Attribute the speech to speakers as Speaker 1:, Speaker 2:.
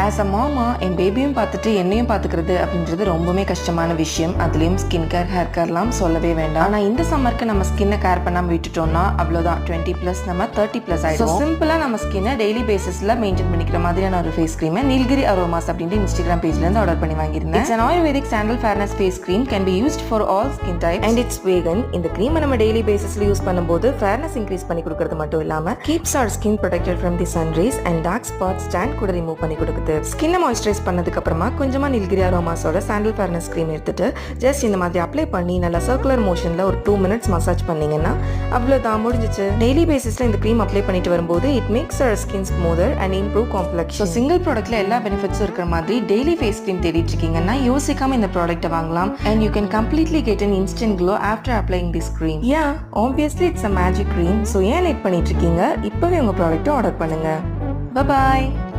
Speaker 1: As a மாமா என் பேபியும் பார்த்துட்டு என்னையும் பார்த்துக்கிறது அப்படின்றது ரொம்பவே கஷ்டமான விஷயம். அதுலேயும் ஸ்கின் கேர், ஹேர் கேர்லாம் சொல்லவே வேண்டாம். ஆனால் இந்த சம்மருக்கு நம்ம ஸ்கின்னை கேர் பண்ணாமல் விட்டுட்டோம்னா அவ்வளோதான், 20+ நம்ம 30+ ஆகிடும். சிம்பிளாக நம்ம ஸ்கின்னை டெய்லி பேசிஸில் மெயின்டைன் பண்ணிக்கிற மாதிரியான ஒரு ஃபேஸ் க்ரீமை நீல்கிரி அரோமாஸ் அப்படின்ட்டு இன்ஸ்டாகிராம் பேஜ்லேருந்து ஆர்டர் பண்ணி வாங்கியிருந்தேன். It's an Ayurvedic sandal fairness face cream can be used for all skin types and it's vegan. இந்த க்ரீமை நம்ம டெய்லி பேசிஸில் யூஸ் பண்ணும்போது ஃபேர்னஸ் இன்க்ரீஸ் பண்ணி கொடுக்கறது மட்டும் இல்லாமல் keeps our skin protected from the sun rays and dark spots tan கூட ரிமூவ் பண்ணி கொடுக்குது. ஸ்கின்னை மாய்ஸ்சரைஸ் பண்ணதுக்கு அப்புறமா கொஞ்சமா நீல்கிரி அரோமாஸோட சாண்டல் ஃபேர்னஸ் க்ரீம் எடுத்துட்டு ஜஸ்ட் இந்த மாதிரி அப்ளை பண்ணி நல்லா சர்க்குலர் மோஷன்ல ஒரு 2 minutes மசாஜ் பண்ணீங்கன்னா அவ்வளோதான், முடிஞ்சிச்சு. டெய்லி பேசிஸ்ல இந்த க்ரீம் அப்ளை பண்ணிட்டு வரும்போது it makes your skin smoother and improve complexion. So single ப்ராடக்ட்ல எல்லா பெனிஃபிட்ஸும் இருக்கிற மாதிரி டெய்லி ஃபேஸ் க்ரீம் தேடிட்டு இருக்கீங்கன்னா யோசிக்காம இந்த ப்ராடக்ட்டை வாங்கலாம். And you can completely get an instant glow after applying this cream. Yeah, obviously it's a magic cream. So ஏன் லேட் பண்ணிட்டு இருக்கீங்க? இப்பவே உங்க ப்ராடக்ட்டை ஆர்டர் பண்ணுங்க. Bye bye.